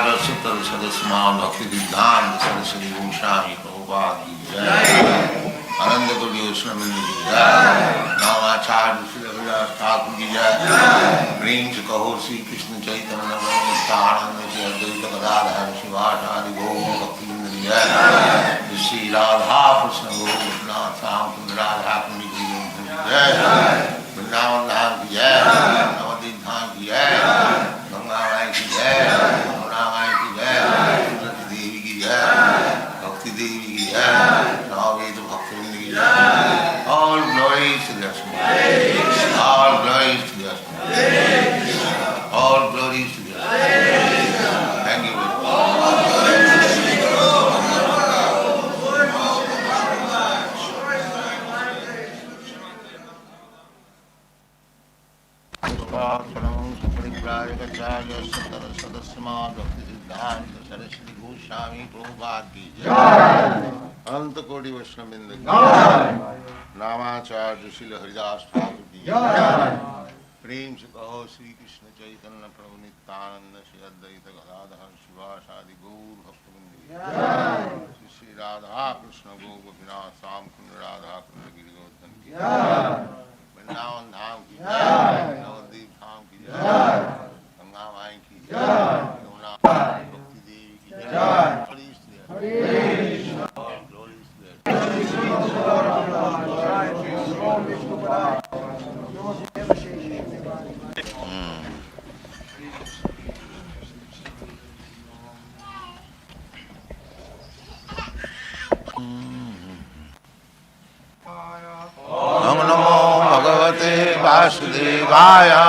Prabhupada Sutta Sadasma Bhakti Siddhanta Saraswati Goswami Prabhupada Ki Jai Ananda Koti Vaishnava Ki Jai Namacharya Srila Vilas Thakur Ki Jai Prem Se Kaho Sri Krishna Chaitanya Nityananda Shri Advaita Gadadhar Shivasari Gaur Bhakti Vrinda Ki Jai Shri Radha Krishna Gaur Sam Kund Radha Kundi Ki Jai Vrindavan Dham Ki Jai Navadvip Dham Ki Jai Ganga Mai Ki Jai Yamuna Mai Ki Jai Tulsi Devi Ki Jai Bhakti Devi Ki Jai Navadvip Bhakti Vrinda Ki Jai. All glories to Krishna. All glories to Krishna. All glories to Krishna. Thank you very much. Saraswati Goswami Prabhupada Ki Jai Ananta Koti Vaishnava Vrinda Ki Jai Namacharya Srila Haridas Thakur Ki Jai Prem Se Kaho Sri Krishna Chaitanya Prabhu Nityananda Shri Advaita Gadadhar Shivasadi Gaur Bhakti Vrinda Ki Jai Shri Radha Krishna Gaur Gopinath Sam Kund Radha Kund Giri Govardhan Ki Jai Vrindavan Dham Ki Jai Navadvip Dham Ki Jai Ganga Mai Ki Jai Yamuna Bhakti Devi Ki Jai Glories to Hare Krishna. Glories to Om Namo Bhagavate Vasudevaya.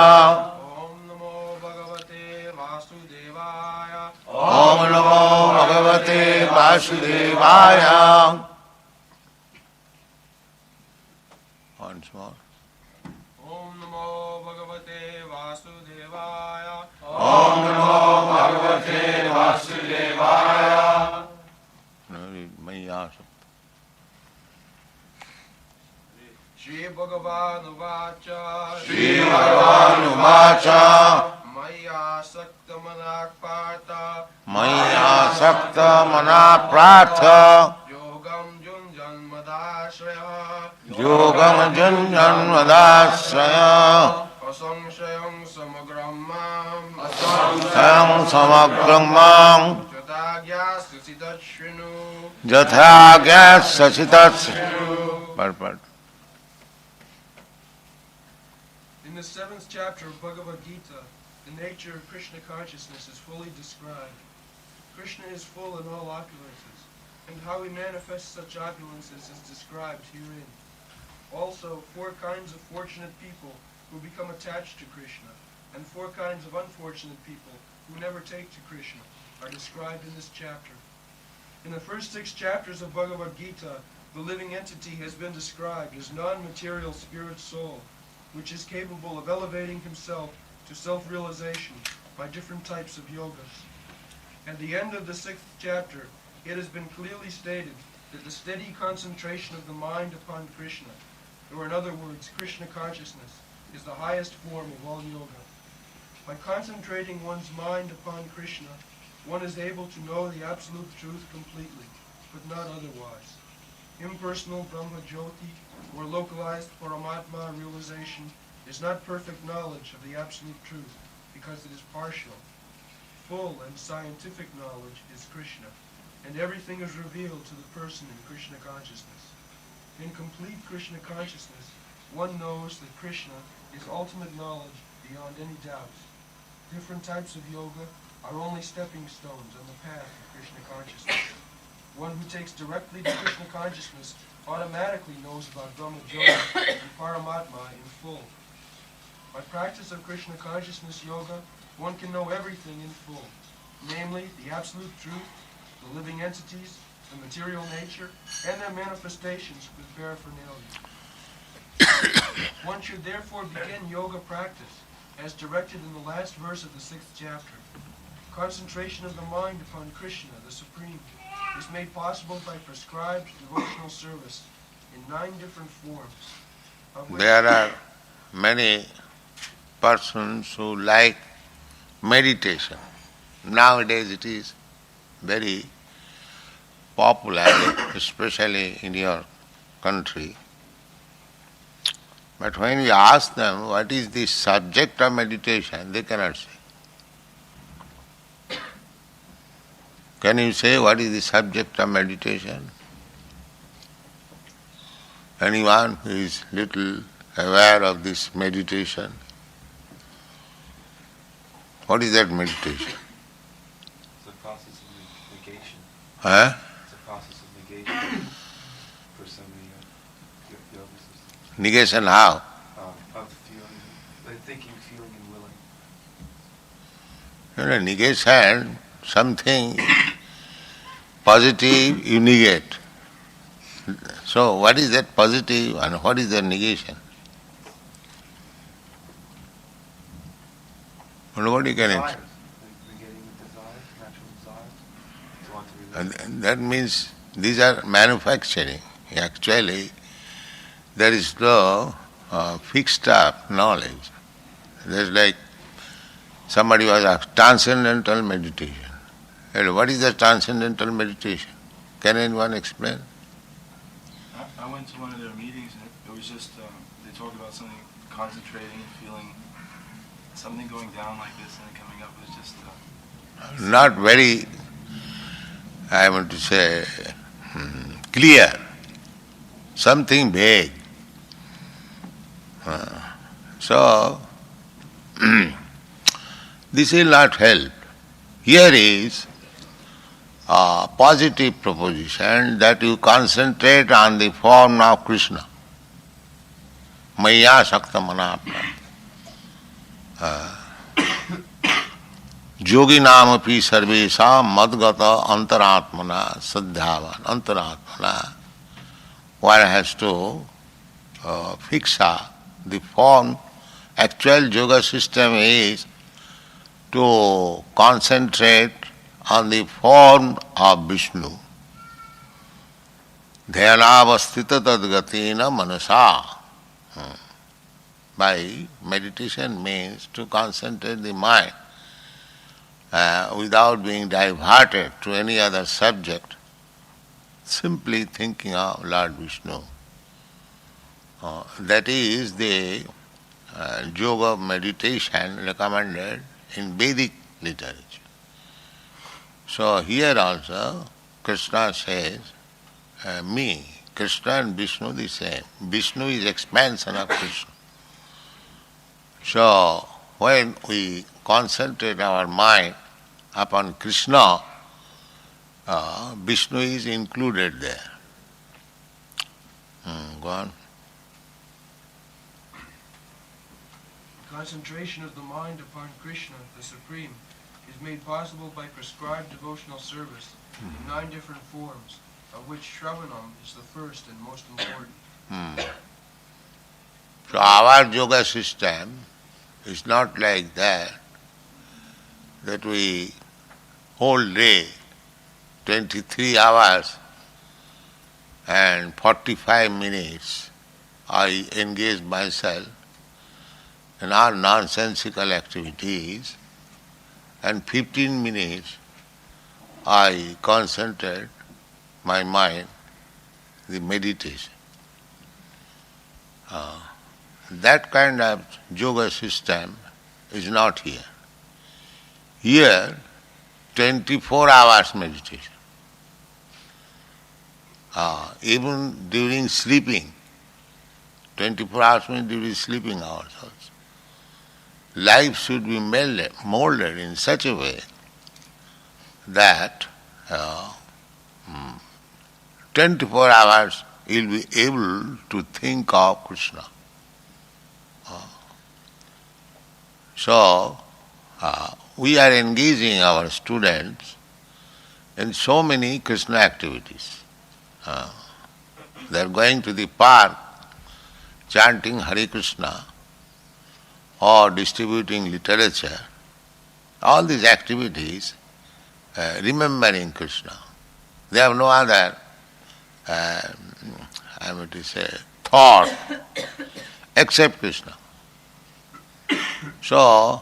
Om Namo Bhagavate Vasudevaya. Once more. Om Namo Bhagavate Vasudevaya. Om Namo Bhagavate Vasudevaya. Maya Shri Bhagavan Vacha. Shri Bhagavan Vacha. Maya Sakta Manak Partha. Maya Sakta Mana Pratha. Yogam Junjan Madashraya. Yogam Janjan Vadasraya. Asangshayam Samagramam. Asangshayam Samagramam. Jatagya Sasitat Shrinu. Jathagya Sasitat. Purport. In the 7th chapter of Bhagavad Gita, the nature of Krishna consciousness is fully described. Krishna is full in all opulences, and how he manifests such opulences is described herein. Also, 4 kinds of fortunate people who become attached to Krishna, and 4 kinds of unfortunate people who never take to Krishna are described in this chapter. In the first 6 chapters of Bhagavad Gita, the living entity has been described as non-material spirit soul, which is capable of elevating himself to self-realization by different types of yogas. At the end of the 6th chapter, it has been clearly stated that the steady concentration of the mind upon Krishna, or in other words, Krishna consciousness, is the highest form of all yoga. By concentrating one's mind upon Krishna, one is able to know the absolute truth completely, but not otherwise. Impersonal Brahma Jyoti, or localized Paramatma realization, is not perfect knowledge of the absolute truth, because it is partial. Full and scientific knowledge is Krishna, and everything is revealed to the person in Krishna consciousness. In complete Krishna consciousness, one knows that Krishna is ultimate knowledge beyond any doubts. Different types of yoga are only stepping stones on the path of Krishna consciousness. One who takes directly to Krishna consciousness automatically knows about Brahma Jyoti and Paramatma in full. By practice of Krishna consciousness yoga, one can know everything in full, namely the absolute truth, the living entities, the material nature, and their manifestations with paraphernalia. One should therefore begin yoga practice, as directed in the last verse of the 6th chapter. Concentration of the mind upon Krishna, the Supreme, is made possible by prescribed devotional service in 9 different forms. There are many persons who like meditation. Nowadays it is very popular, especially in your country. But when we ask them what is the subject of meditation, they cannot say. Can you say what is the subject of meditation? Anyone who is little aware of this meditation? What is that meditation? It's a process of negation. Huh? It's a process of negation for somebody yoga system. Negation how? Of the feeling, like thinking, feeling, and willing. You know, negation, something positive you negate. So what is that positive and what is the negation? Nobody can answer. Negating the desires, natural desires. To want to relate. And that means these are manufacturing. Actually, there is no fixed up knowledge. There's like somebody was asked, transcendental meditation. What is the transcendental meditation? Can anyone explain? I went to one of their meetings and it was just, they talked about something, concentrating, feeling something going down like this and then coming up. It was just... Not very, I want to say, clear. Something vague. So, this will not help. Here is a positive proposition that you concentrate on the form of Krishna. Maya Shakta Manapra. Yoginam api sarvesam madgata antaratmana sadhyavan. Antaratmana. One has to fix the form. Actual yoga system is to concentrate on the form of Vishnu. Dhyanavastita tadgatina manasa. By meditation means to concentrate the mind without being diverted to any other subject, simply thinking of Lord Vishnu. That is the yoga meditation recommended in Vedic literature. So here also Krishna says, me, Krishna and Vishnu the same. Vishnu is expansion of Krishna. So when we concentrate our mind upon Krishna, Vishnu is included there. Go on. Concentration of the mind upon Krishna, the Supreme, is made possible by prescribed devotional service in 9 different forms, of which Shravanam is the first and most important. So our yoga system is not like that we whole day, 23 hours and 45 minutes I engage myself in all nonsensical activities and 15 minutes I concentrate my mind, the meditation. That kind of yoga system is not here. Here, 24 hours meditation. Even during sleeping, 24 hours means during sleeping hours also. Life should be molded in such a way that 24 hours you'll be able to think of Krishna. So, we are engaging our students in so many Krishna activities. They are going to the park chanting Hare Krishna or distributing literature. All these activities remembering Krishna. They have no other, I would say, thought except Krishna. So,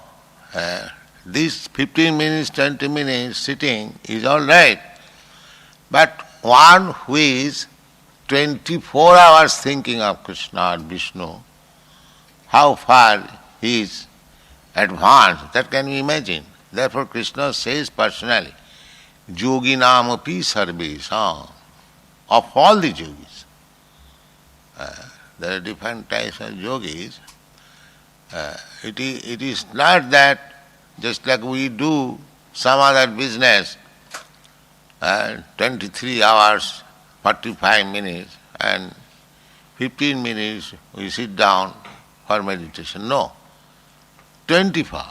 this 15 minutes, 20 minutes sitting is all right. But one who is 24 hours thinking of Krishna or Vishnu, how far he is advanced, that can we imagine. Therefore Krishna says personally, Yoginam api sarvesam, of all the yogis. There are different types of yogis. It is not that just like we do some other business, 23 hours, 45 minutes and 15 minutes we sit down for meditation. No, 24.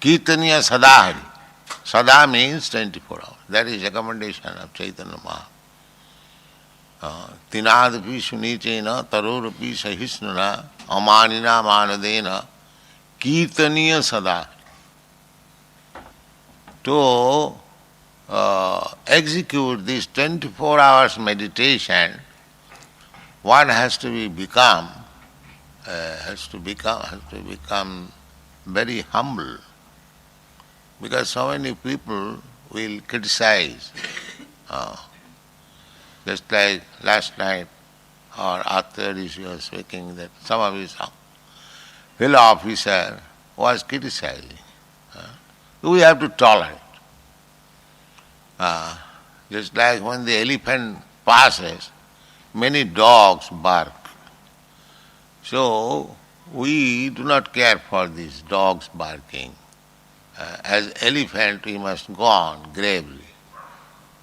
Kirtaniya sadahari. Sada means 24 hours. That is recommendation of Chaitanya Mahaprabhu. Tinadapi sunichena tarorapi sahisnuna amanina manadena kirtaniya sadahari. To execute this 24 hours meditation, one has to become very humble, because so many people will criticize. Just like last night or after this you were speaking that some of his fellow officer was criticizing. We have to tolerate. Just like when the elephant passes, many dogs bark. So we do not care for these dogs barking. As elephant we must go on gravely.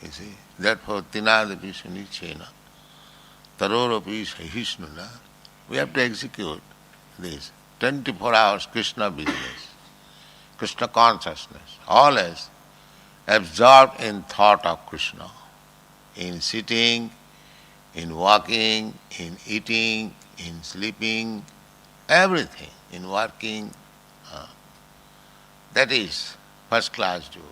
You see. Therefore tinadapi sunichena tarorapi sahisnuna. We have to execute this 24 hours Krishna business, Krishna consciousness, always absorbed in thought of Krishna, in sitting, in walking, in eating, in sleeping, everything, in working. That is first class yoga.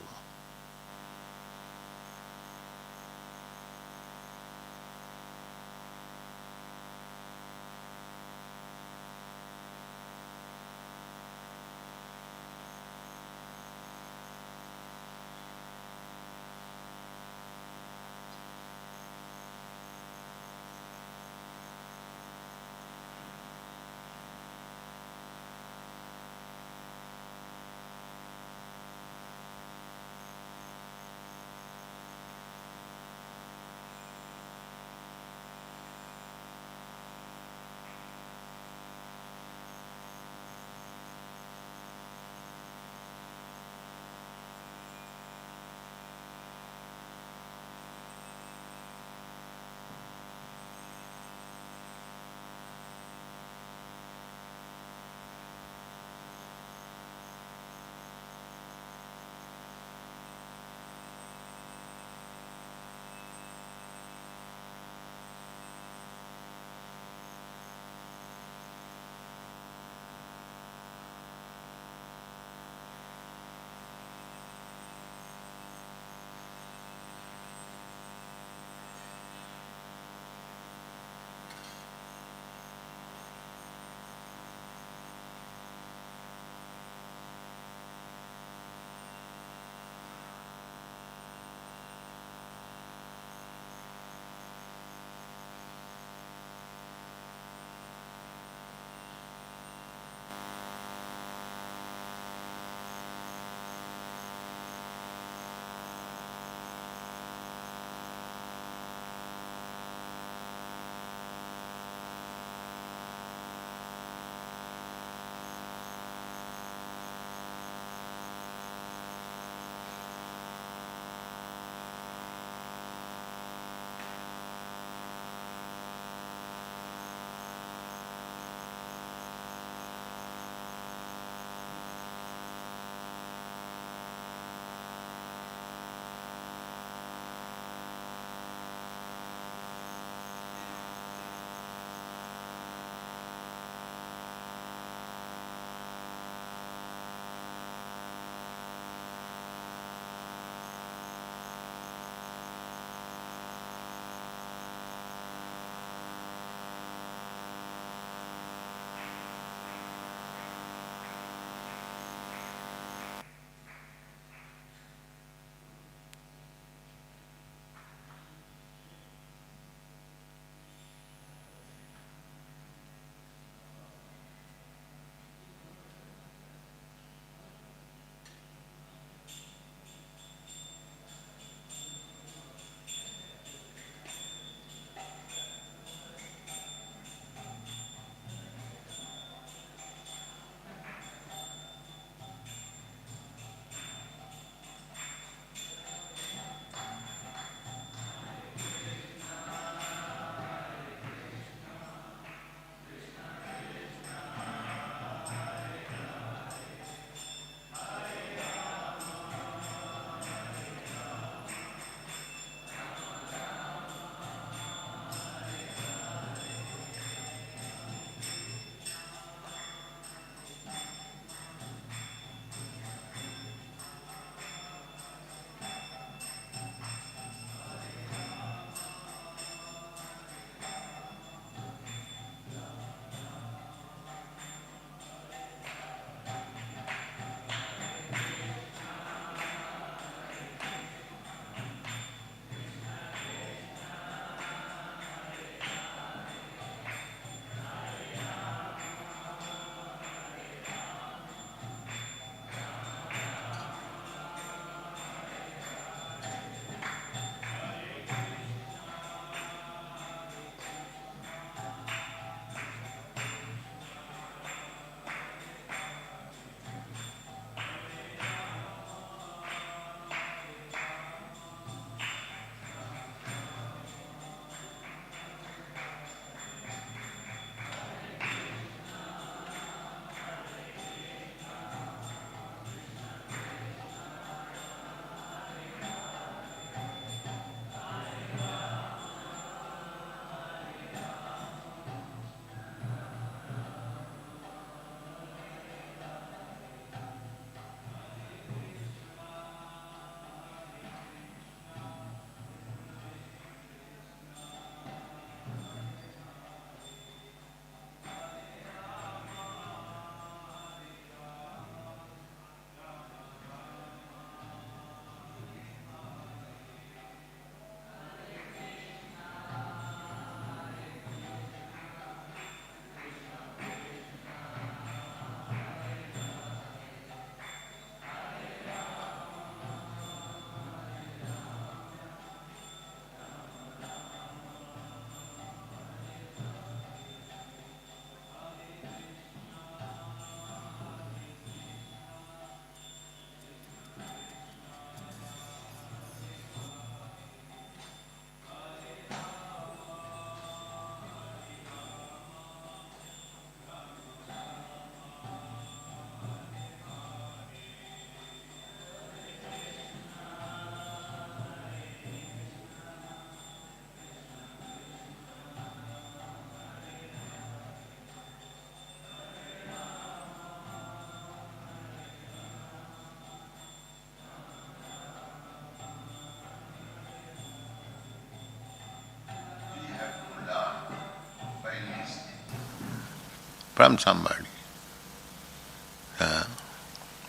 from somebody.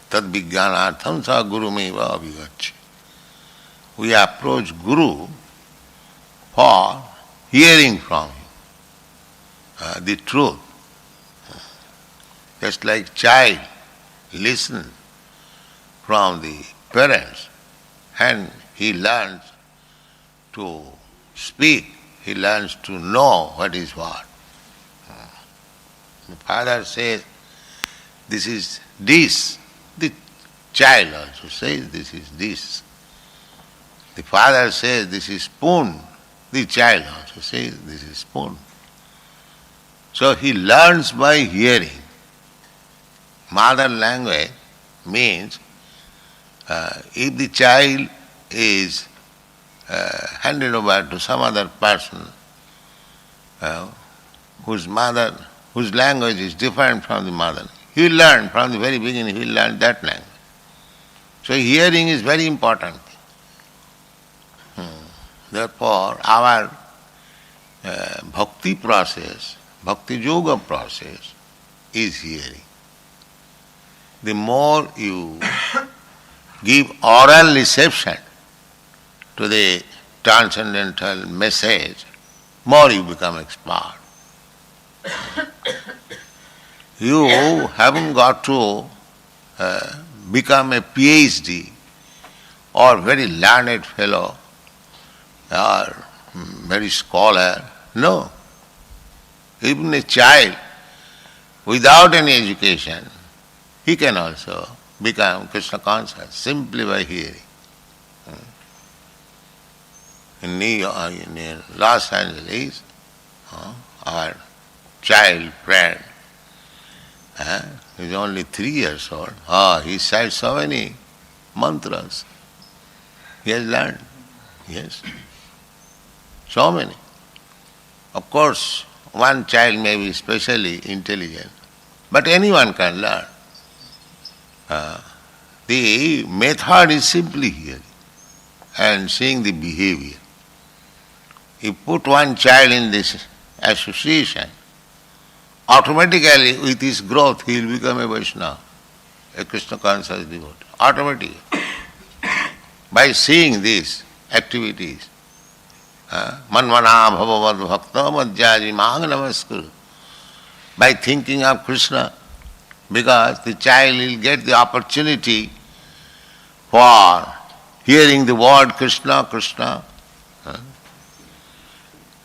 Tad vijnanartham sa gurumeva avigacchi. We approach Guru for hearing from him the truth. Just like child listens from the parents and he learns to speak, he learns to know what is what. The father says, this is this. The child also says, this is this. The father says, this is spoon. The child also says, this is spoon. So he learns by hearing. Mother language means if the child is handed over to some other person whose language is different from the mother, he will learn from the very beginning, he will learn that language. So hearing is very important. Therefore, our bhakti process, bhakti yoga process is hearing. The more you give oral reception to the transcendental message, more you become expert. You haven't got to become a PhD or very learned fellow or very scholar. No. Even a child without any education, he can also become Krishna conscious simply by hearing. In Los Angeles, our child friend is only 3 years old. He said so many mantras. He has learned. Yes. So many. Of course, one child may be specially intelligent, but anyone can learn. The method is simply hearing and seeing the behavior. You put one child in this association, automatically with his growth he will become a Vaishnava, a Krishna conscious devotee. Automatically. By seeing these activities, manvana bhavavad bhakta madhyaji mang namaskuru, by thinking of Krishna, because the child will get the opportunity for hearing the word Krishna, Krishna.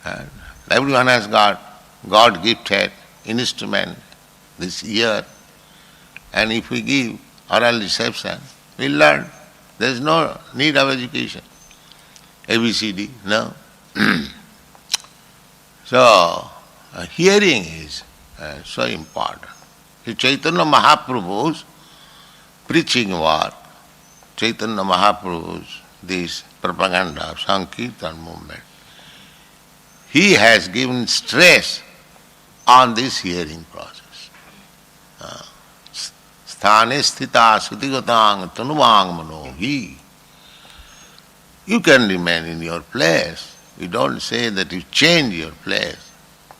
And everyone has got God-gifted instrument this year, and if we give oral reception, we'll learn. There is no need of education. ABCD, no. So, hearing is so important. The Chaitanya Mahaprabhu's preaching work, Chaitanya Mahaprabhu's this propaganda of Sankirtan movement, he has given stress on this hearing process. Sthane sthita sutigatang tanuvang manohi. You can remain in your place. You don't say that you change your place.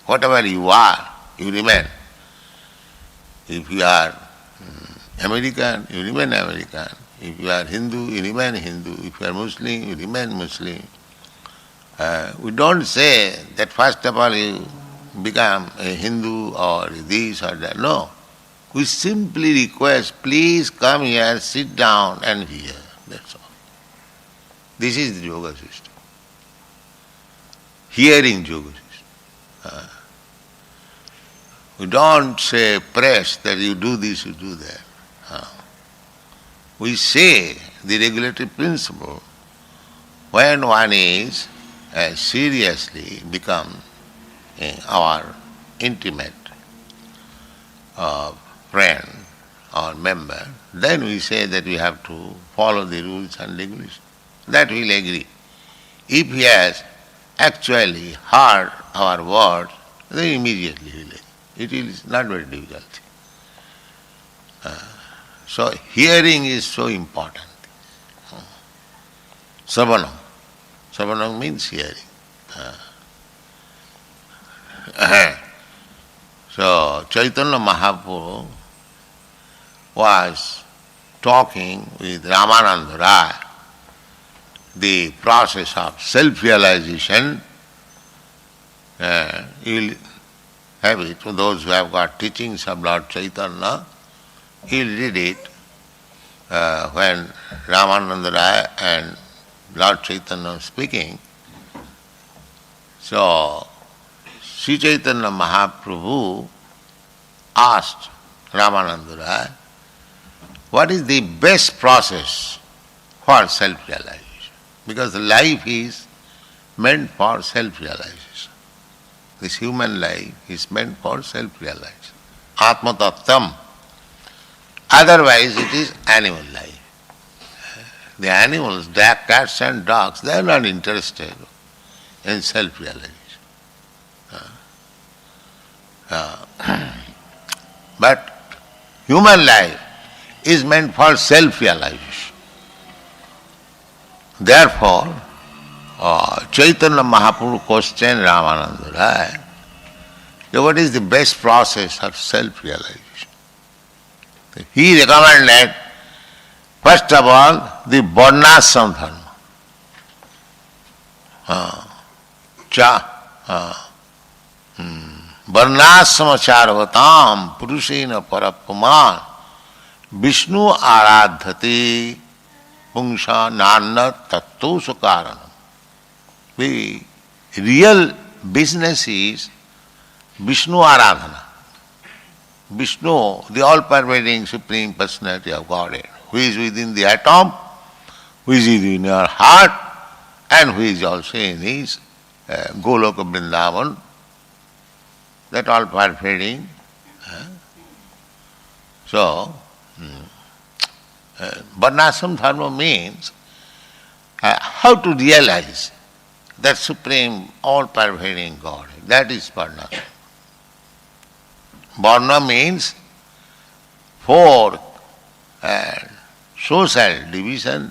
Whatever you are, you remain. If you are American, you remain American. If you are Hindu, you remain Hindu. If you are Muslim, you remain Muslim. We don't say that first of all you become a Hindu or this or that. No. We simply request, please come here, sit down and hear. That's all. This is the yoga system. Hearing yoga system. We don't say press that you do this, you do that. We say the regulatory principle when one is seriously become our intimate friend or member, then we say that we have to follow the rules and regulations. That we'll agree. If he has actually heard our words, then immediately he'll agree. It is not very difficult. So hearing is so important. Savanam. Savanam means hearing. So Chaitanya Mahaprabhu was talking with Ramananda Rai, the process of self-realization. You will have it, for those who have got teachings of Lord Chaitanya, you will read it when Ramananda Rai and Lord Chaitanya are speaking. So, Sri Chaitanya Mahaprabhu asked Ramananda Rai, what is the best process for self-realization? Because life is meant for self-realization. This human life is meant for self-realization. Atma Tattvam. Otherwise it is animal life. The animals, cats and dogs, they are not interested in self-realization. But human life is meant for self-realization. Therefore, Chaitanya Mahaprabhu questioned Ramananda Rai, what is the best process of self-realization? He recommended, first of all, the Varnashram Dharma. Varnashram Charvatam Purushena Parapuman Vishnu Aradhati Pungsha Nanna Tattu Sukaranam. The real business is Vishnu Aradhana. Vishnu, the all-pervading Supreme Personality of Godhead, who is within the atom, who is in your heart, and who is also in his Goloka Vrindavan, that all-pervading. So, Varnashram Dharma means how to realize that supreme, all-pervading God. That is Varnashram. Varna means four social division,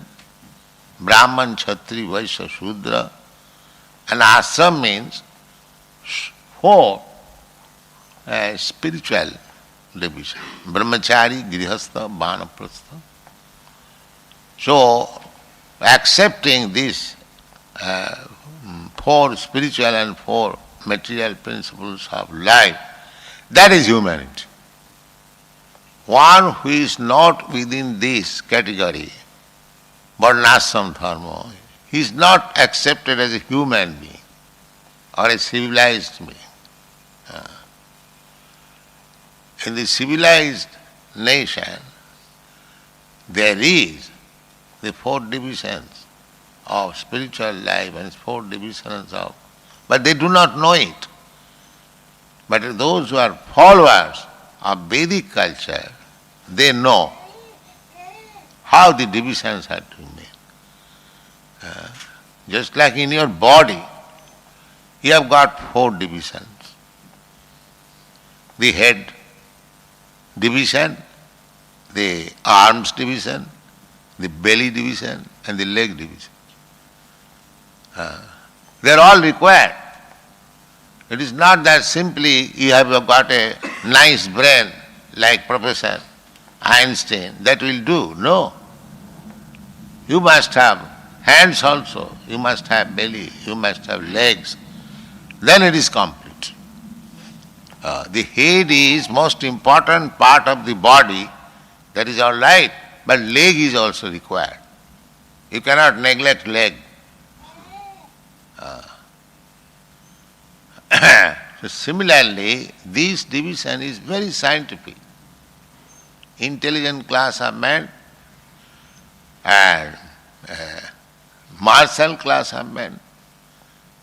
Brahman, Kshatri, Vaishya, Shudra, and ashram means four spiritual division, Brahmachari, Grihastha, Vanaprastha. So, accepting these four spiritual and four material principles of life, that is humanity. One who is not within this category, Varnashram Dharma, he is not accepted as a human being or a civilized being. In the civilized nation, there is the four divisions of spiritual life and four divisions of, but they do not know it. But those who are followers of Vedic culture, they know how the divisions are to be made. Just like in your body, you have got four divisions. The head division, the arms division, the belly division, and the leg division. They are all required. It is not that simply you have got a nice brain like Professor Einstein, that will do. No. You must have hands also, you must have belly, you must have legs. Then it is complete. The head is most important part of the body, that is all right, but leg is also required. You cannot neglect leg. So similarly, this division is very scientific. Intelligent class of men and martial class of men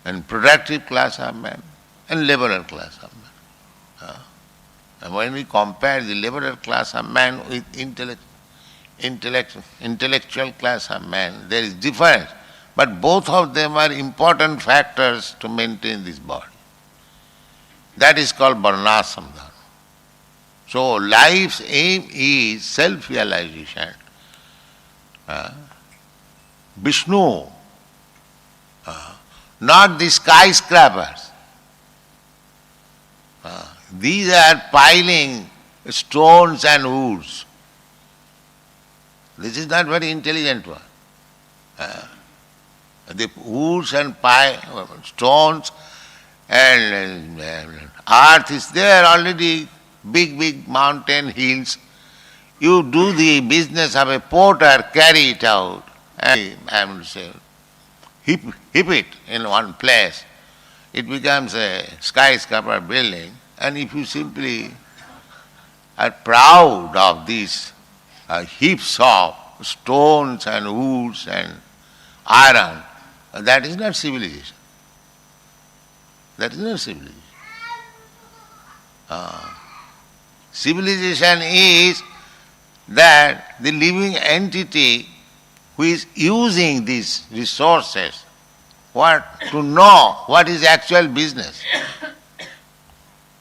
and productive class of men and liberal class of men. And when we compare the liberal class of men with intellectual class of men, there is difference. But both of them are important factors to maintain this body. That is called Varnashram Dharma. So life's aim is self-realization. Vishnu, not the skyscrapers. these are piling stones and woods. This is not very intelligent one. The woods and stones and earth is there already, big mountain hills. You do the business of a porter, carry it out, and heap it in one place. It becomes a skyscraper building, and if you simply are proud of these heaps of stones and woods and iron, that is not civilization. That is not civilization. Civilization is that the living entity who is using these resources to know what is actual business.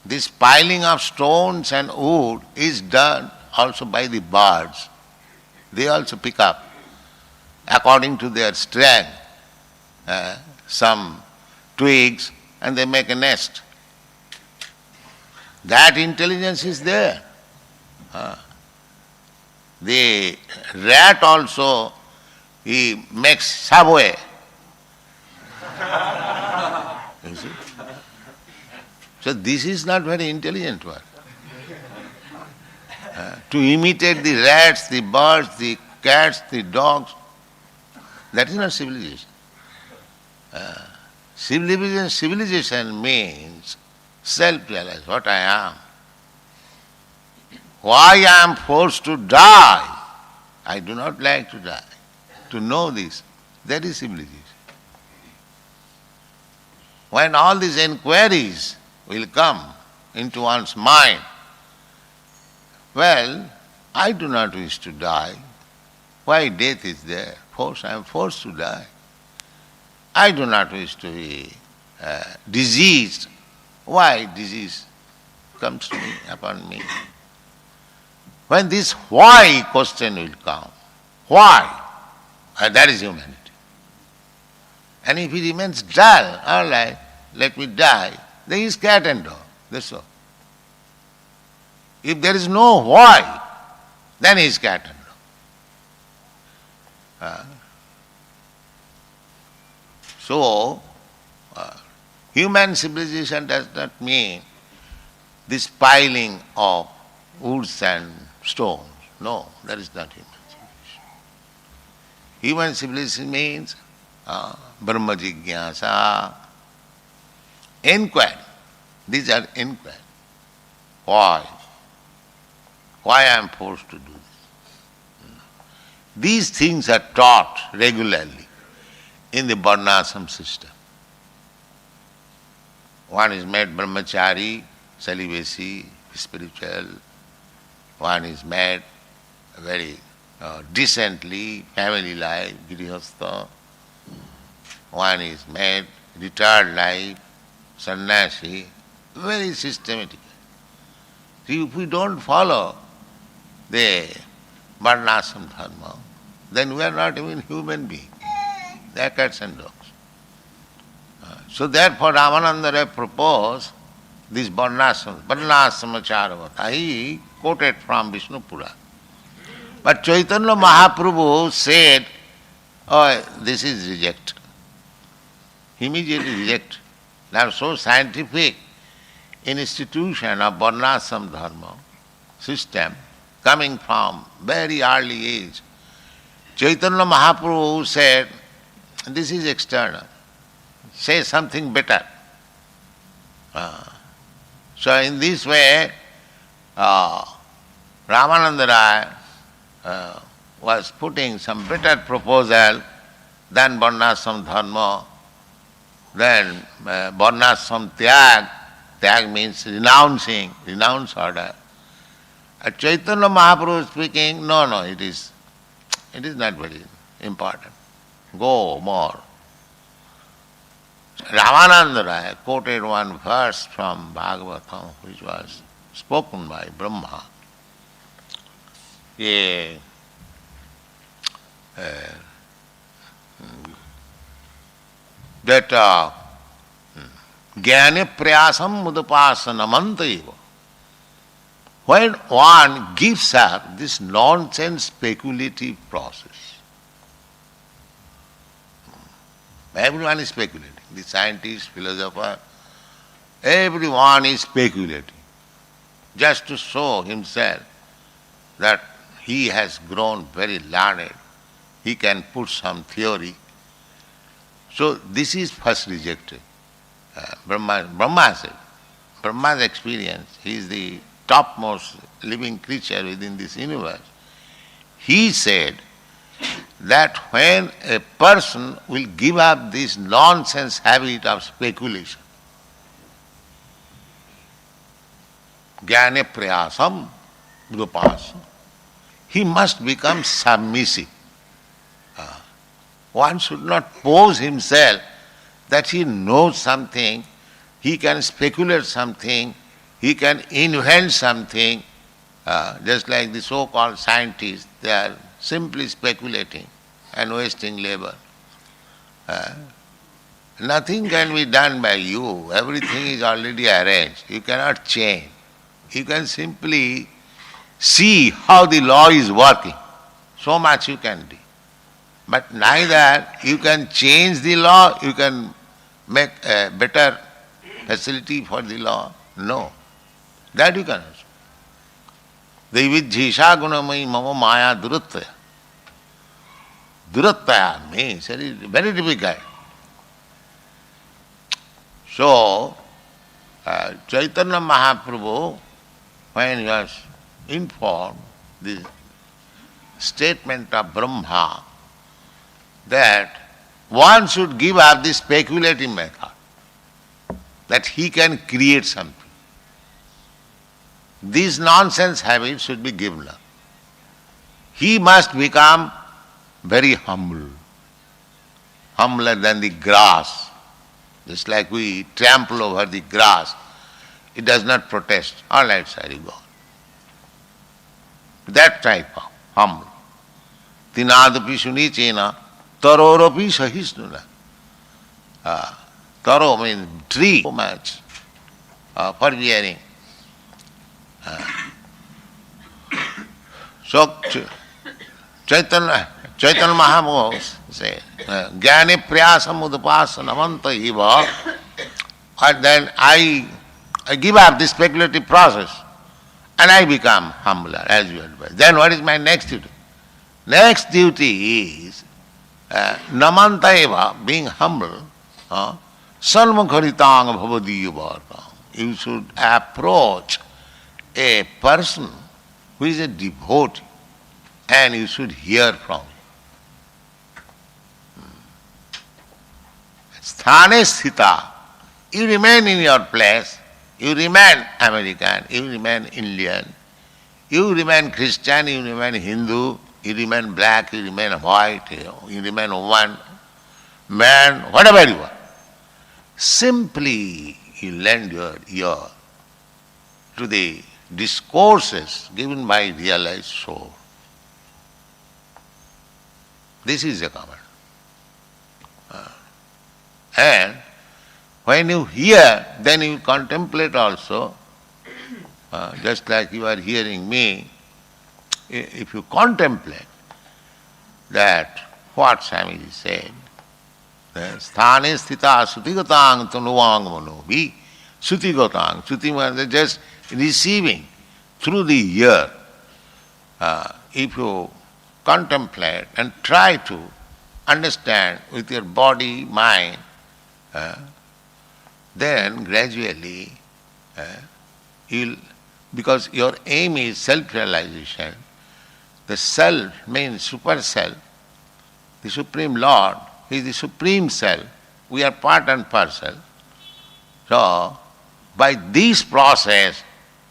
This piling of stones and wood is done also by the birds. They also pick up, according to their strength, some twigs, and they make a nest. That intelligence is there. The rat also, he makes subway. You see? So this is not very intelligent one. To imitate the rats, the birds, the cats, the dogs, that is not civilization. Civilization means self-realize what I am. Why I am forced to die? I do not like to die. To know this, that is civilization. When all these inquiries will come into one's mind, well, I do not wish to die. Why death is there? I am forced to die. I do not wish to be diseased. Why disease comes to me, upon me? When this why question will come, why? That is humanity. And if he remains dull, all right, let me die, then he is cat and dog. That's all. If there is no why, then he is cat and dog. So, human civilization does not mean this piling of woods and stones. No, that is not human civilization. Human civilization means Brahma Jigyasa, inquiry. These are inquiry. Why? Why I am forced to do this? These things are taught regularly in the Varnashram system. One is made brahmachari, celibacy, spiritual. One is made very decently, family life, grihastha. One is made retired life, sannyasi, very systematic. See, if we don't follow the Varnashram dharma, then we are not even human beings. They are cats and dogs. So therefore Ramananda Rai proposed this Varnashramacharvata. He quoted from Vishnu Purana. But Chaitanya Mahaprabhu said, oh, this is reject. He immediately reject. They are so scientific institution of Varnashram dharma system coming from very early age. Chaitanya Mahaprabhu said, this is external. Say something better. So in this way, Ramananda Rai was putting some better proposal than Varnashram dharma, then Varnashram tyag. Tyag means renouncing, renounce order. Chaitanya Mahaprabhu speaking, no, it is not very important. Go more. Ramananda Rai quoted one verse from Bhagavatam which was spoken by Brahma. That Jnane prayasam mudapasana mantaiva when one gives up this nonsense speculative process, everyone is speculating. The scientist, philosopher, everyone is speculating just to show himself that he has grown very learned. He can put some theory. So this is first rejected. Brahma said, Brahma's experience, he is the topmost living creature within this universe. He said that when a person will give up this nonsense habit of speculation, jnane prayasam udapasam, he must become submissive. One should not pose himself that he knows something, he can speculate something, he can invent something, just like the so-called scientists, they are simply speculating and wasting labor. Nothing can be done by you, everything is already arranged, you cannot change. You can simply see how the law is working, so much you can do. But neither you can change the law, you can make a better facility for the law. No, that you cannot. Devidjisha gunamai mama maya durattaya. Durattaya means very difficult. So, Chaitanya Mahaprabhu, when he was informed the statement of Brahma, that one should give up the speculative method, that he can create something. These nonsense habits should be given up. He must become very humble, humbler than the grass. Just like we trample over the grass, it does not protest. All right, sir, you go. That type of humble. Tinadapi sunichena taroropi sahisnuna. Taro means tree, so much forbearing. So Chaitanya Mahaprabhu said, Jnane prayasam udapasanamanta iva, and then I give up this speculative process and I become humbler as you advise. Then what is my next duty? Next duty is namanta eva, being humble, sanmukharitang bhavadiyavartam. You should approach a person who is a devotee and you should hear from him. Sthane sthita, you remain in your place, you remain American, you remain Indian, you remain Christian, you remain Hindu, you remain black, you remain white, you remain woman, man, whatever you are. Simply you lend your ear to the discourses given by realized soul. This is a command. And when you hear, then you contemplate also, just like you are hearing me. If you contemplate that what Swamiji said, sthane sthita sutigatang tanuvang manovi, sutigatang, suti means just receiving through the ear. If you contemplate and try to understand with your body, mind, then gradually you'll, because your aim is self-realization, the self means super self, the Supreme Lord, He is the Supreme Self, we are part and parcel. So, by this process,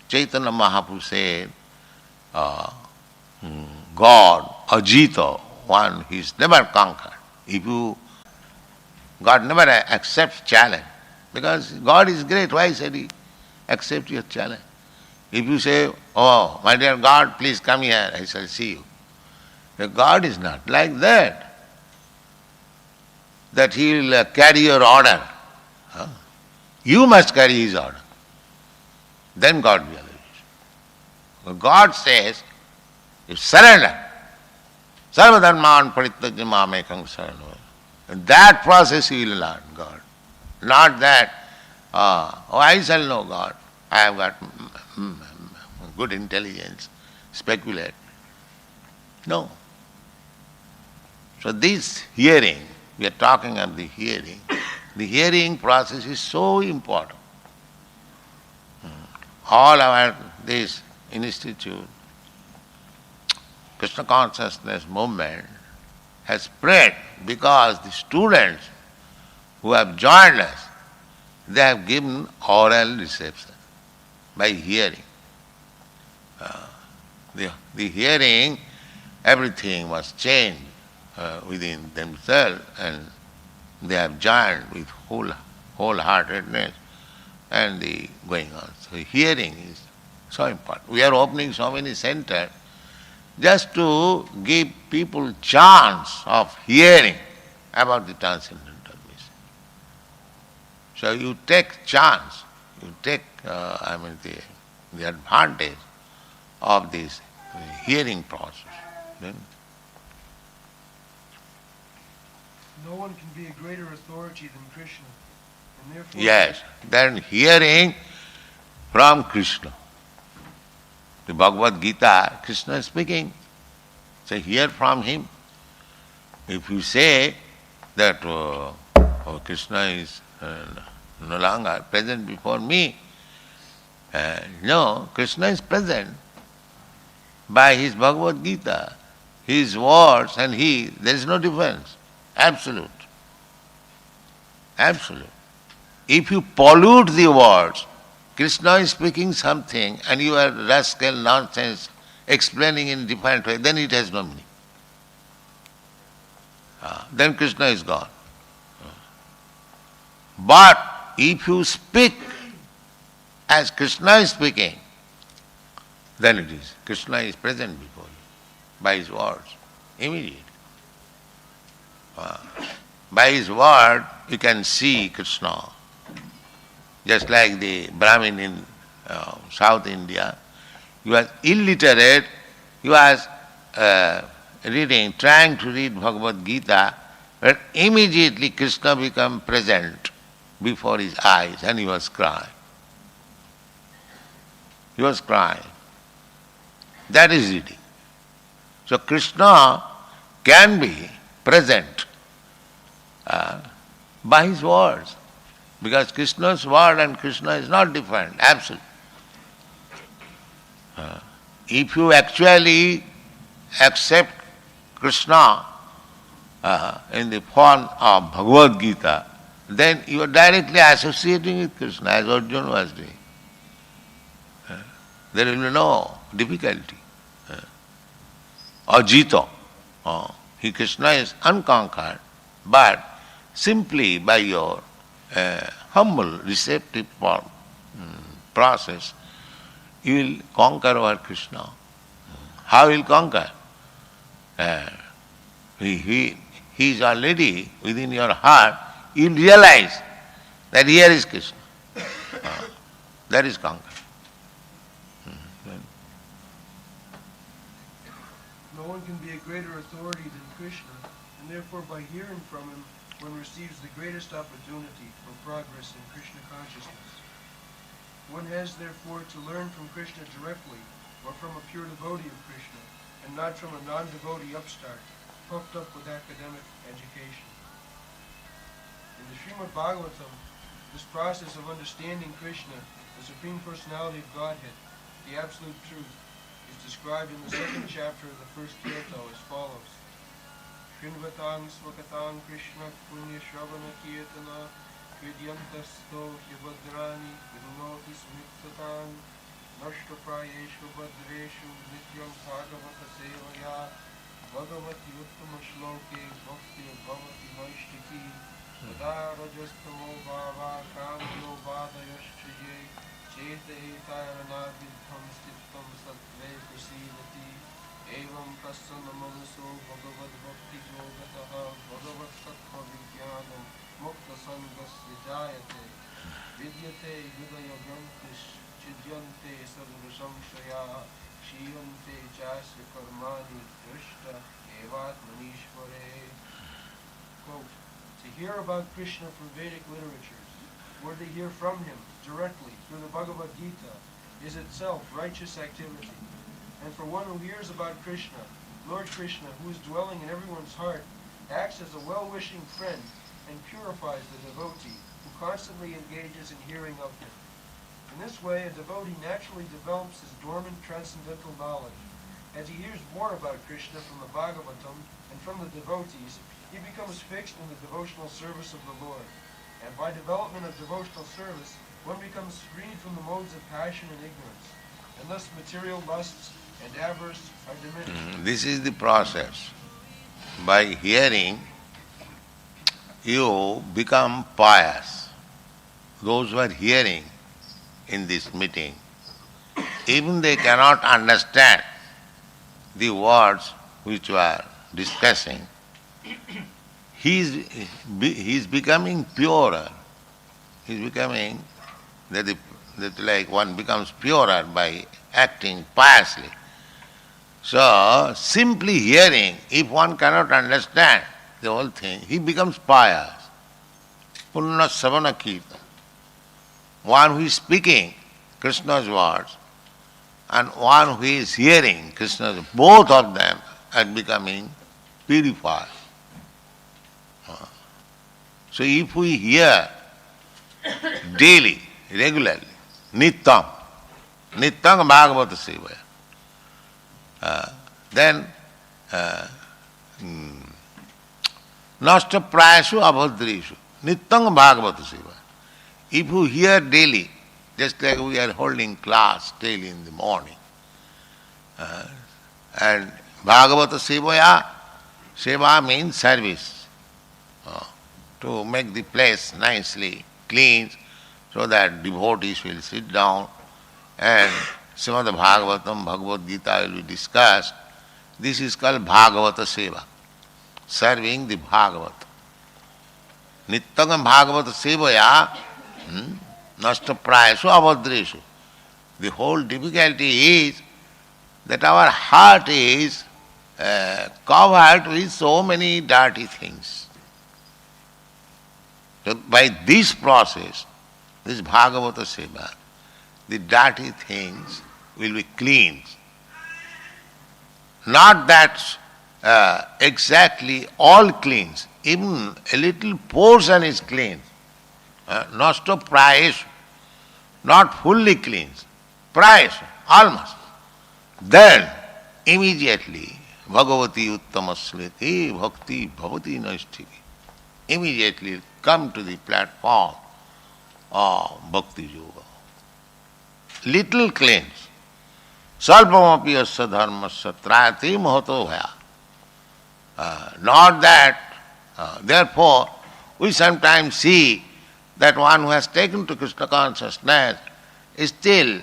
Chaitanya Mahaprabhu said, God, Ajita, one who is never conquered. God never accepts challenge, because God is great. Why should He accept your challenge? If you say, oh, my dear God, please come here, I shall see you. But God is not like that He will carry your order. You must carry His order. Then God realizes. God says, you surrender. Sarvadharman parityajya mamekam saranam. In that process you will learn God. Not that, I shall know God. I have got good intelligence. Speculate. No. So this hearing, we are talking of the hearing process is so important. All our this institute, Krishna consciousness movement has spread because the students who have joined us, they have given oral reception by hearing. The hearing, everything was changed within themselves, and they have joined with wholeheartedness and the going on. So hearing is so important. We are opening so many centers just to give people chance of hearing about the transcendental mission. So you take chance, you take the advantage of this hearing process. Then No one can be a greater authority than Krishna, and therefore yes, then hearing from Krishna. The Bhagavad Gita, Krishna is speaking. So hear from him. If you say that Krishna is no longer present before me, no, Krishna is present by his Bhagavad Gita, his words and there is no difference. Absolute. Absolute. If you pollute the words, Krishna is speaking something and you are rascal nonsense explaining in different way, then it has no meaning. Then Krishna is gone. But if you speak as Krishna is speaking, then it is. Krishna is present before you by his words, immediately. By his word you can see Krishna. Just like the Brahmin in South India, he was illiterate, he was trying to read Bhagavad Gita, but immediately Krishna became present before his eyes and he was crying. He was crying. That is reading. So Krishna can be present by his words, because Krishna's word and Krishna is not different, absolute. If you actually accept Krishna in the form of Bhagavad Gita, then you are directly associating with Krishna, as Arjuna was doing. There will be no difficulty. Ajita. Krishna is unconquered, but simply by your humble, receptive process, you will conquer over Krishna. How will conquer? He is already within your heart. You will realize that here is Krishna. That is conquer. no one can be a greater authority than Krishna, and therefore by hearing from him one receives the greatest opportunity for progress in Krishna consciousness. One has therefore to learn from Krishna directly, or from a pure devotee of Krishna, and not from a non-devotee upstart, puffed up with academic education. In the Srimad Bhagavatam, this process of understanding Krishna, the Supreme Personality of Godhead, the Absolute Truth, is described in the second chapter of the first canto as follows. Shrinvatang svakatang Krishna punya shravana kirtana vidyantasto hyabadrani vidunoti smritatang nashtaprayeshu badreshu nityam bhagavata sevaya bhagavati uttama shloke bhakti bhavati naishtiki sada rajastamo bhava kamyo vadayaschye cheta etayana vidham stittam sattve prasidati evam prasanna manaso bhagavad bhakti yogatah bhagavad sattva vijnanam mukta sangasya jayate vidyate hridaya gyantish chidyante sarva samshaya Kshiyante chasya karmani drishta evat manishvare. Quote, to hear about Krishna from Vedic literatures, or to hear from him directly through the Bhagavad Gita, is itself righteous activity. And for one who hears about Krishna, Lord Krishna, who is dwelling in everyone's heart, acts as a well-wishing friend and purifies the devotee who constantly engages in hearing of him. In this way, a devotee naturally develops his dormant transcendental knowledge. As he hears more about Krishna from the Bhagavatam and from the devotees, he becomes fixed in the devotional service of the Lord. And by development of devotional service, one becomes freed from the modes of passion and ignorance, and thus material lusts and avarice are diminished. This is the process. By hearing, you become pious. Those who are hearing in this meeting, even they cannot understand the words which you are discussing, he is becoming purer. He is becoming, that like one becomes purer by acting piously. So, simply hearing, if one cannot understand the whole thing, he becomes pious. Punna savana kirtan. One who is speaking Krishna's words and one who is hearing Krishna's words, both of them are becoming purified. So if we hear daily, regularly, Nityam Bhagavata Sevaya, then Nashta Prayasu Abhadreshu, Nityam Bhagavata Sevaya. If you hear daily, just like we are holding class daily in the morning, and Bhagavata Sevaya, Seva means service, to make the place nicely clean so that devotees will sit down and Srimad Bhagavatam, Bhagavad Gita will be discussed. This is called Bhagavata Seva, serving the Bhagavata. Nityam Bhagavata Sevaya, Nashta Prayasu Abhadreshu. The whole difficulty is that our heart is covered with so many dirty things. So by this process, this Bhagavata Seva, the dirty things will be cleansed. Not that exactly all cleansed, even a little portion is cleansed. Nashta Prayasu, not fully cleansed, Prayasu, almost. Then immediately Bhagavati Uttamasliti Bhakti Bhavati Naisthiki. Immediately come to the platform of Bhakti Yoga. Little cleanse. Salpamapi asya dharmasya trayati mahato bhaya. Not that, therefore, we sometimes see that one who has taken to Krishna consciousness is still,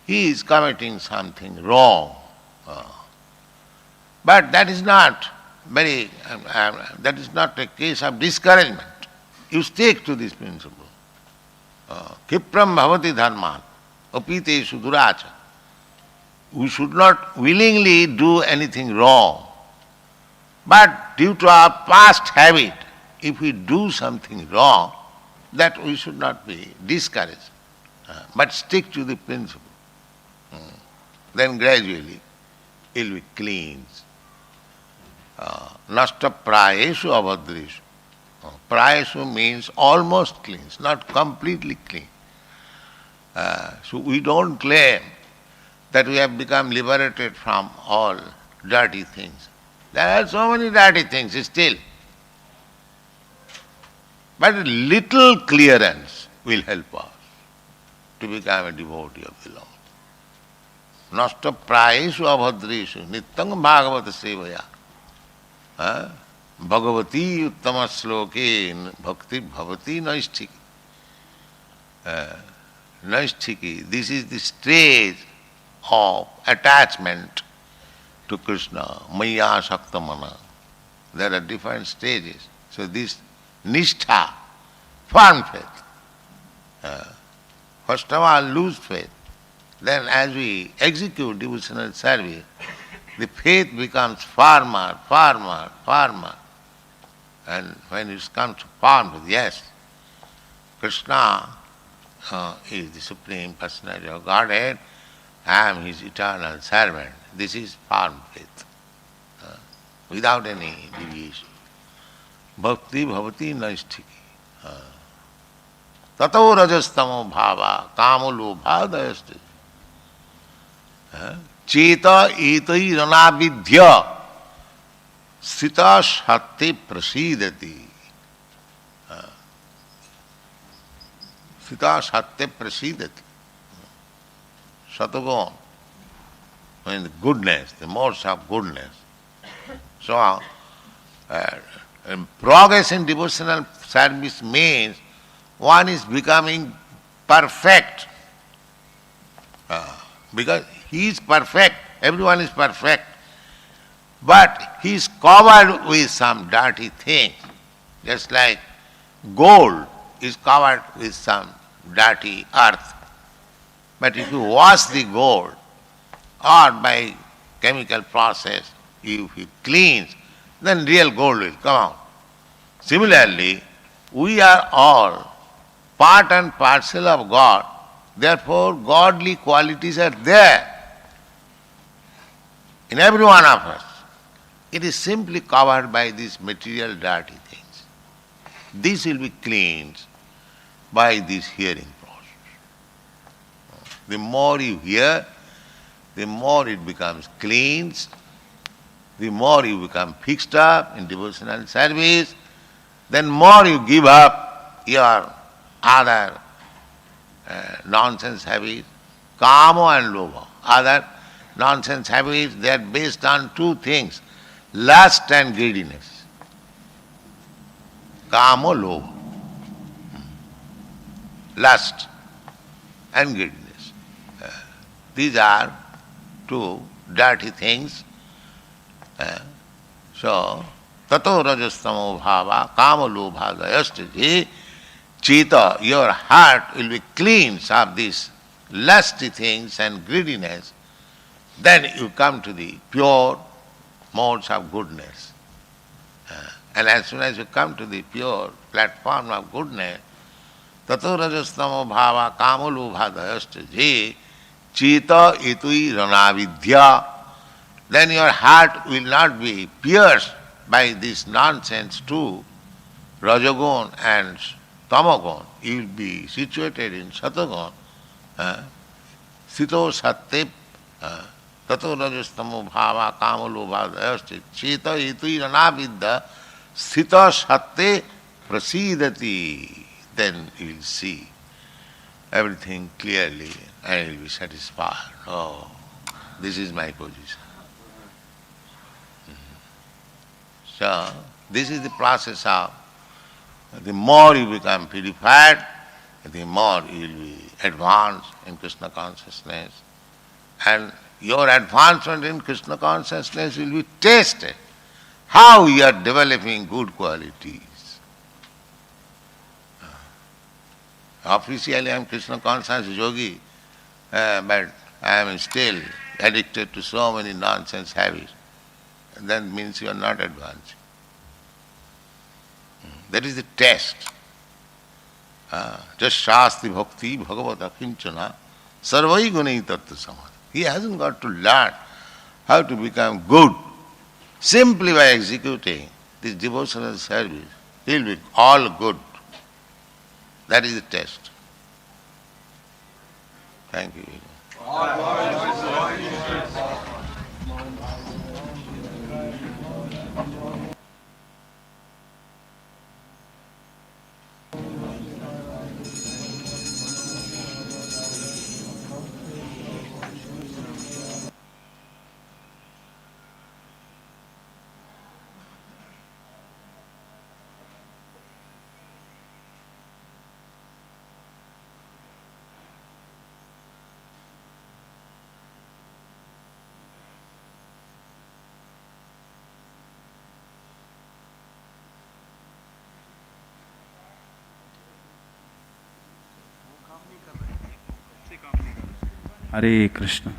he is committing something wrong. But that is not that is not a case of discouragement. You stick to this principle. Kipram bhavati dharman, apiteshu duracha. We should not willingly do anything wrong. But due to our past habit, if we do something wrong, that we should not be discouraged, but stick to the principle. Then gradually it will be cleansed. Nashta prayeshu abhadreshu. Prayeshu means almost cleansed, not completely clean. So we don't claim that we have become liberated from all dirty things. There are so many dirty things still. But a little clearance will help us to become a devotee of the Lord. Nashta prayeshu abhadreshu nityam bhagavata sevaya. Bhagavati uttama sloke bhakti bhavati naisthiki. Naisthiki, this is the stage of attachment to Krishna, maya shaktamana. There are different stages. So this nishtha, firm faith. First of all, loose faith. then as we execute devotional service, the faith becomes firmer, firmer, firmer. And when it comes to firm faith, yes, Krishna is the Supreme Personality of Godhead, I am His eternal servant. This is firm faith, without any deviation. Bhakti bhavati naisthiki. Tato rajastamo bhava kamo lobha dayasti. Cheta etai ranavidya sita shatti prasidati. Sita shatti prasidati. Satagon, I mean the goodness, the modes of goodness. So, progress in devotional service means one is becoming perfect. Because he is perfect, everyone is perfect. But he is covered with some dirty thing. Just like gold is covered with some dirty earth. But if you wash the gold, or by chemical process, if you cleanse, then real gold will come out. Similarly, we are all part and parcel of God. Therefore, godly qualities are there in every one of us. It is simply covered by these material dirty things. This will be cleansed by this hearing process. The more you hear, the more it becomes cleansed, the more you become fixed up in devotional service, then more you give up your other nonsense habits, kama and lobha. Other nonsense habits, they are based on two things, lust and greediness. Kama, lobha. Lust and greediness. These are two dirty things. So, tato rajastamo bhava kama lobha dayastiti. Chita, your heart will be cleansed of these lusty things and greediness. Then you come to the pure modes of goodness. And as soon as you come to the pure platform of goodness, tato rajastamo bhava kama lobha dayastiti. Chita itui ranavidya. Then your heart will not be pierced by this nonsense too, Rajagun and Tamagun. You will be situated in Satagun. Sito satte tato rajastamo bhava kama lobha dayasti. Chita itui ranavidya sita satte prasidati. Then you will see everything clearly and you will be satisfied. Oh, this is my position. So, this is the process of the more you become purified, the more you will be advanced in Krishna consciousness. And your advancement in Krishna consciousness will be tested. How you are developing good qualities. Officially I am Krishna conscious yogi, but I am still addicted to so many nonsense habits. That means you are not advancing. That is the test. Just shasti bhakti bhagavata kinchana sarvai gunai tattva samadhi. He hasn't got to learn how to become good. Simply by executing this devotional service, he will be all good. That is the test. Thank you. Hare Krishna.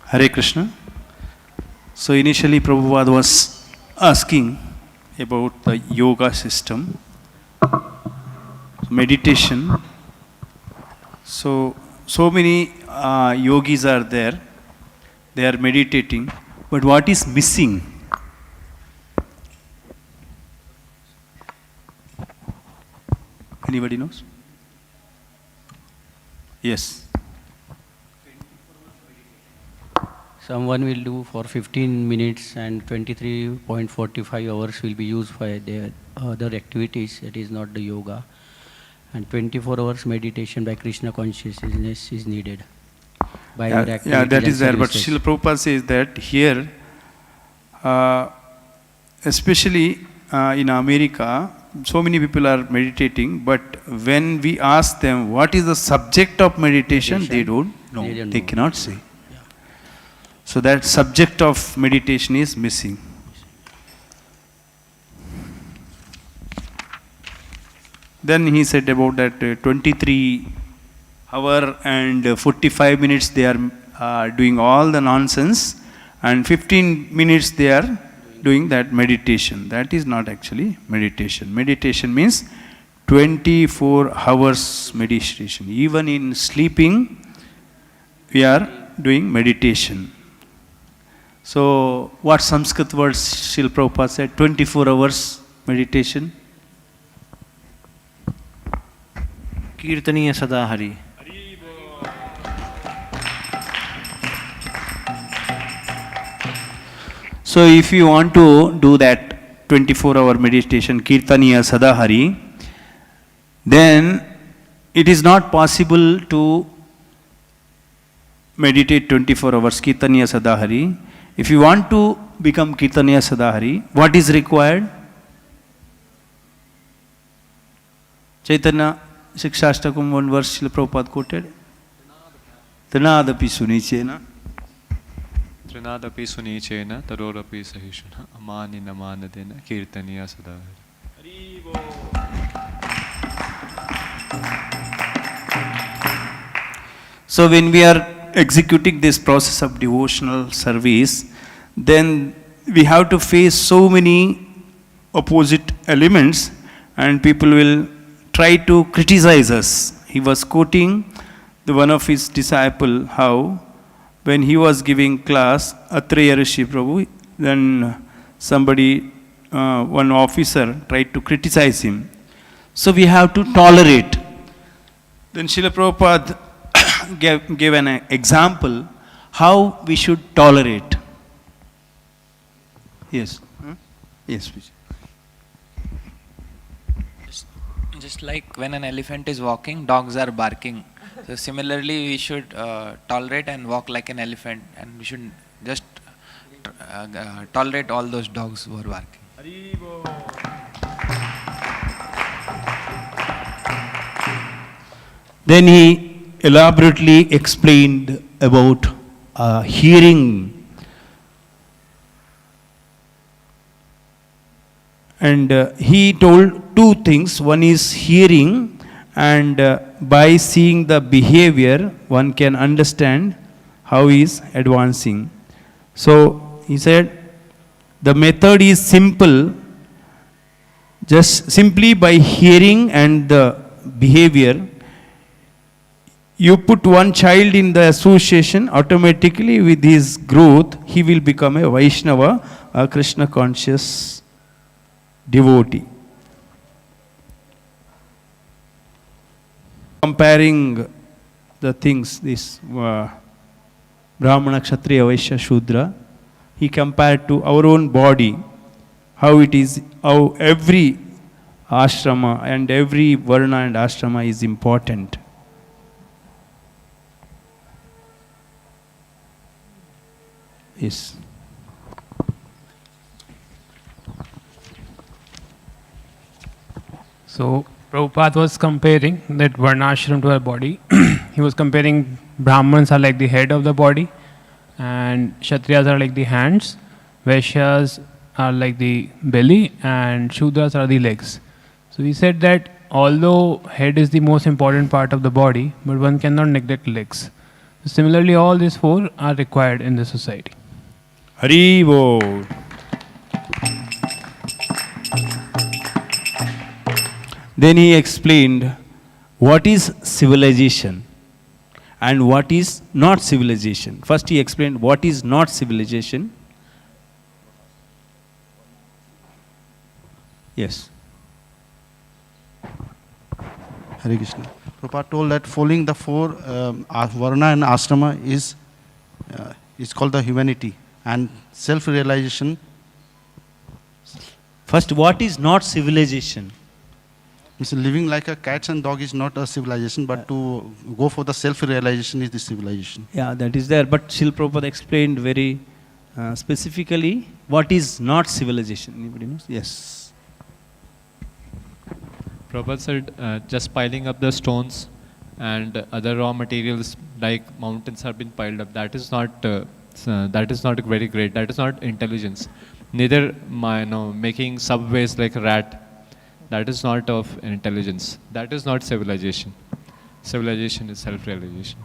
Hare Krishna. So initially Prabhupada was asking about the yoga system, meditation. So many yogis are there, they are meditating, but what is missing? Anybody knows? Yes. Someone will do for 15 minutes and 23.45 hours will be used for their other activities, that is not the yoga. And 24 hours meditation by Krishna consciousness is needed. By their activities. Yeah, that is there. But services. Srila Prabhupada says that here, especially in America, so many people are meditating, but when we ask them what is the subject of meditation, they don't know. They cannot say. Yeah. So that subject of meditation is missing. Then he said about that 23 hour and 45 minutes they are doing all the nonsense, and 15 minutes they are doing that meditation. That is not actually meditation. Meditation means 24 hours meditation. Even in sleeping, we are doing meditation. So, what Sanskrit words Srila Prabhupada said? 24 hours meditation. कीर्तनीय सदा Hari. So if you want to do that 24-hour meditation, Kirtaniya Sadahari, then it is not possible to meditate 24 hours Kirtaniya Sadahari. If you want to become Kirtaniya Sadahari, what is required? Chaitanya Shikshashtakam, one verse Srila Prabhupada quoted. Tanadapi sunichena. Trinadapi sunichena tarorapi sahishana amani namanadena kirtaniya sadahari. So when we are executing this process of devotional service, then we have to face so many opposite elements, and people will try to criticize us. He was quoting one of his disciple, how when he was giving class, Atreya Rishi Prabhu, then somebody, one officer tried to criticize him. So we have to tolerate. Then Srila Prabhupada gave an example how we should tolerate. Yes. Yes, please. Just like when an elephant is walking, dogs are barking. So similarly, we should tolerate and walk like an elephant, and we should just tolerate all those dogs who are barking. Then he elaborately explained about hearing. And he told two things. One is hearing, and by seeing the behavior, one can understand how he is advancing. So he said, the method is simple. Just simply by hearing and the behavior, you put one child in the association, automatically with his growth, he will become a Vaishnava, a Krishna conscious devotee. Comparing the things, this Brahmana, Kshatriya, Vaishya, Shudra, he compared to our own body, how it is, how every ashrama and every varna and ashrama is important. Yes. So Prabhupada was comparing that varnashram to our body. He was comparing Brahmans are like the head of the body, and Kshatriyas are like the hands, Vaishyas are like the belly, and Shudras are the legs. So he said that although head is the most important part of the body, but one cannot neglect legs. Similarly, all these four are required in the society. Hari Bol. Then he explained what is civilization and what is not civilization. First he explained what is not civilization. Yes. Hare Krishna. Prabhupada told that following the four varna and ashrama is called the humanity, and self-realization. First, what is not civilization? Means living like a cat and dog is not a civilization, but to go for the self-realization is the civilization. Yeah, that is there. But Srila Prabhupada explained very specifically what is not civilization. Anybody knows? Yes. Prabhupada said just piling up the stones and other raw materials like mountains have been piled up. That is not very great. That is not intelligence. Neither making subways like a rat. That is not of intelligence. That is not civilization. Civilization is self-realization.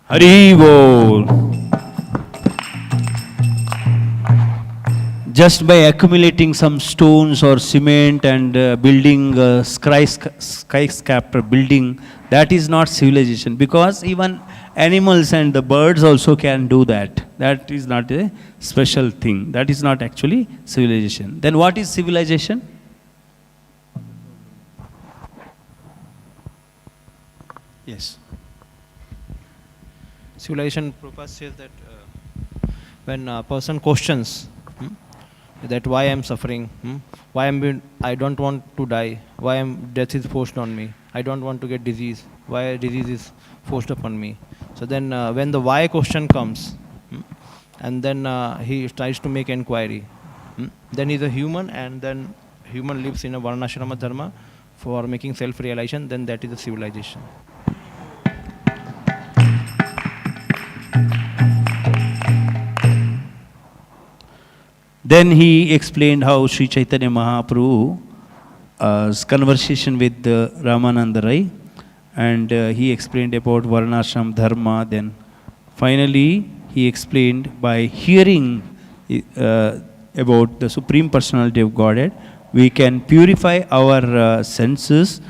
Hari Bol. Just by accumulating some stones or cement and building a skyscraper building, that is not civilization, because even animals and the birds also can do that. That is not a special thing. That is not actually civilization. Then what is civilization? Yes. Civilization, Prabhupada says that when a person questions that why I am suffering, why I don't want to die, why death is forced on me, I don't want to get disease, why disease is forced upon me. So then when the why question comes, and then he tries to make inquiry, then he is a human, and then human lives in a varnashrama dharma for making self-realization, then that is a civilization. Then he explained how Sri Chaitanya Mahaprabhu's conversation with Ramananda Rai, and he explained about Varnashram Dharma. Then finally he explained by hearing about the Supreme Personality of Godhead, we can purify our senses,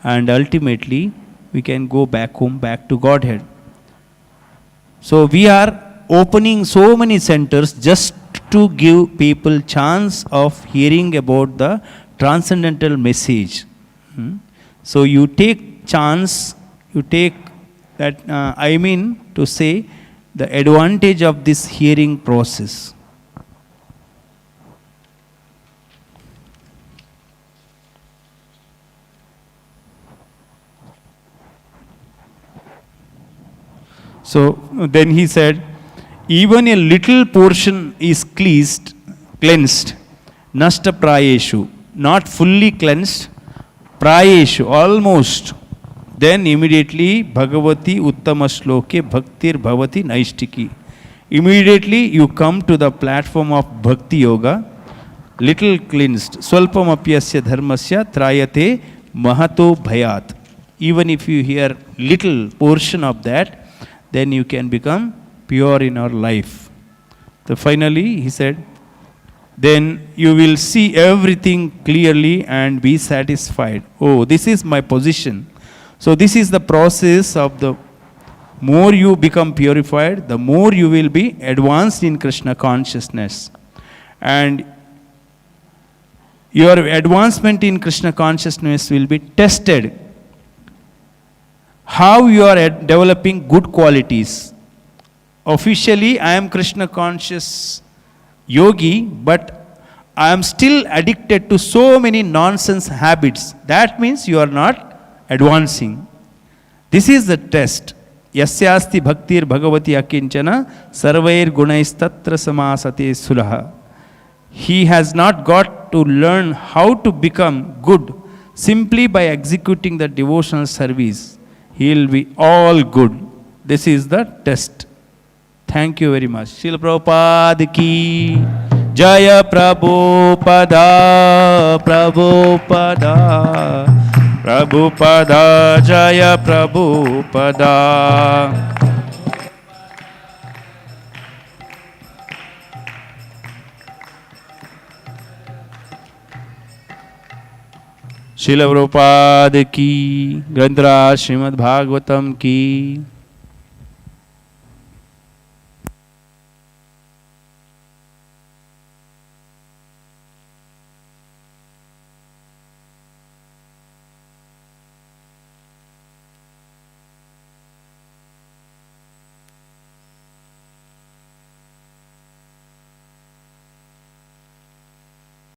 and ultimately we can go back home, back to Godhead. So we are opening so many centers just to give people chance of hearing about the transcendental message. So you take chance, you take that, I mean to say, the advantage of this hearing process. So then he said, even a little portion is cleansed, nashta prayeshu, not fully cleansed, prayeshu, almost. Then immediately Bhagavati Uttama Shloke Bhaktir Bhavati Naishtiki. Immediately you come to the platform of Bhakti Yoga, little cleansed, swalpam apyasya dharmasya trayate mahato bhayat. Even if you hear little portion of that, then you can become pure in our life. So finally he said, then you will see everything clearly and be satisfied. Oh, this is my position. So this is the process of the more you become purified, the more you will be advanced in Krishna consciousness. And your advancement in Krishna consciousness will be tested. How you are developing good qualities. Officially, I am Krishna conscious yogi, but I am still addicted to so many nonsense habits. That means you are not advancing. This is the test. Yasyasti bhaktir bhagavati akinchana sarvair gunaistatra samasate sulaha. He has not got to learn how to become good simply by executing the devotional service. He will be all good. This is the test. Thank you very much. Srila Prabhupada ki Jaya Prabhupada, Prabhupada. Prabhupada Jaya Prabhupada. Srila Prabhupada ki, Granthra Srimad Bhagavatam ki.